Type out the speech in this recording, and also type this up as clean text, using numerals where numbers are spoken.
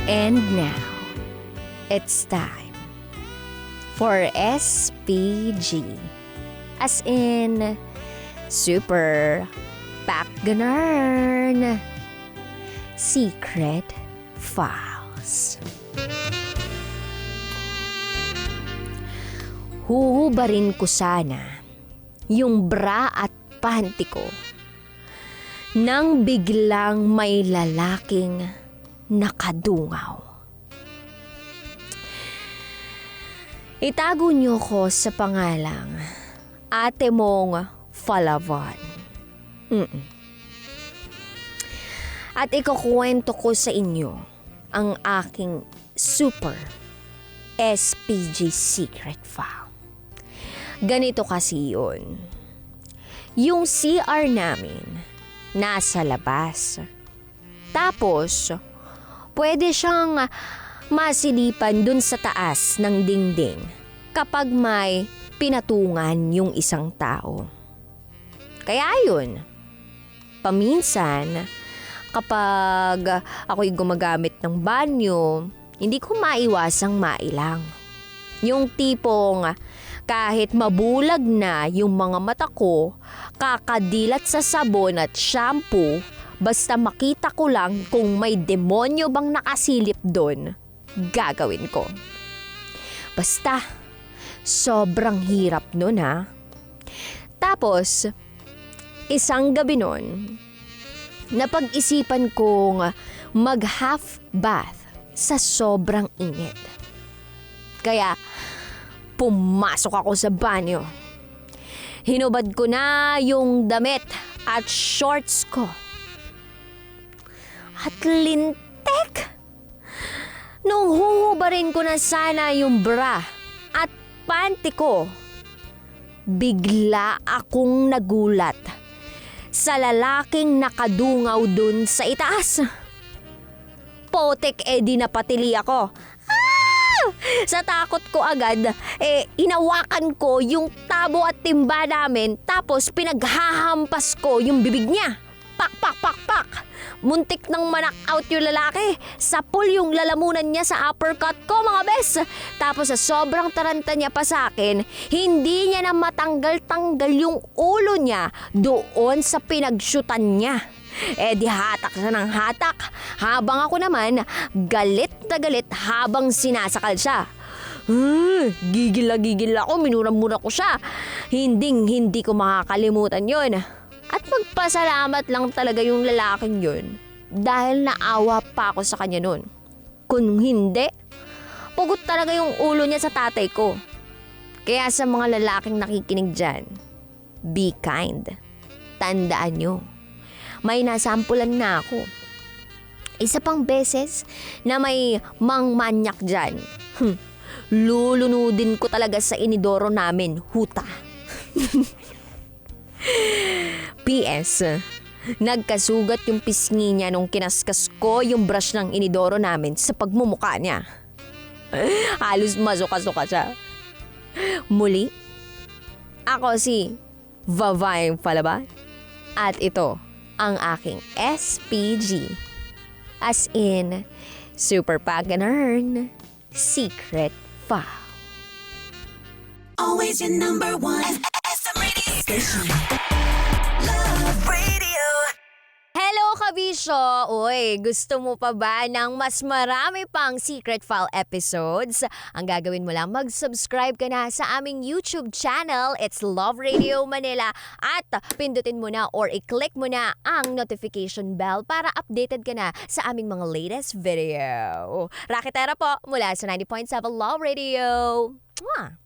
And now, it's time for SPG. As in, super ganern. Secret Files. Huhubarin ko sana yung bra at panty ko nang biglang may lalaking nakadungaw. Itago niyo ko sa pangalang ate mong Falavan. At ikukwento ko sa inyo ang aking super SPG secret file. Ganito kasi yun. Yung CR namin nasa labas. Tapos, pwede siyang masilipan dun sa taas ng dingding kapag may pinatungan yung isang tao. Kaya yun, paminsan, kapag ako'y gumagamit ng banyo, hindi ko maiwasang mailang. Yung tipong kahit mabulag na yung mga mata ko, kakadilat sa sabon at shampoo, basta makita ko lang kung may demonyo bang nakasilip doon, gagawin ko. Basta, sobrang hirap nun ha. Tapos, isang gabi nun, napag-isipan kong mag-half bath sa sobrang init. Kaya, pumasok ako sa banyo. Hinubad ko na yung damit at shorts ko. At lintek! Nung huhubarin ko na sana yung bra at panty ko, bigla akong nagulat sa lalaking nakadungaw dun sa itaas. Potek di napatili ako. Sa takot ko agad, inawakan ko yung tabo at timba namin tapos pinaghahampas ko yung bibig niya. Pak, pak, pak, pak. Muntik nang manak out yung lalaki. Sapul yung lalamunan niya sa uppercut ko, mga bes. Tapos sa sobrang taranta niya pa sa akin, hindi niya na matanggal-tanggal yung ulo niya doon sa pinagsyutan niya. Di hatak siya ng hatak. Habang ako naman, galit na galit habang sinasakal siya. Gigil ako, minura-mura ko siya. Hindi ko makakalimutan yon. At magpasalamat lang talaga yung lalaking yun dahil naawa pa ako sa kanya nun. Kung hindi, pugot talaga yung ulo niya sa tatay ko. Kaya sa mga lalaking nakikinig dyan, be kind. Tandaan nyo, may nasampulan na ako. Isa pang beses na may mangmanyak dyan, lulunudin ko talaga sa inidoro namin, huta. PS, nagkasugat yung pisngi niya nung kinaskas ko yung brush ng inidoro namin sa pagmumuka niya. Halos masuka-suka siya. Muli, ako si Vavayang Falaban at ito ang aking SPG. As in, super ganern, secret file. Always your number one SM radio station. Love Radio. Hello, kabisyo! Uy, gusto mo pa ba ng mas marami pang Secret File episodes? Ang gagawin mo lang, mag-subscribe ka na sa aming YouTube channel. It's Love Radio Manila. At pindutin mo na or i-click mo na ang notification bell para updated ka na sa aming mga latest video. Raqi Terra po, mula sa 90.7 Love Radio. Mwah!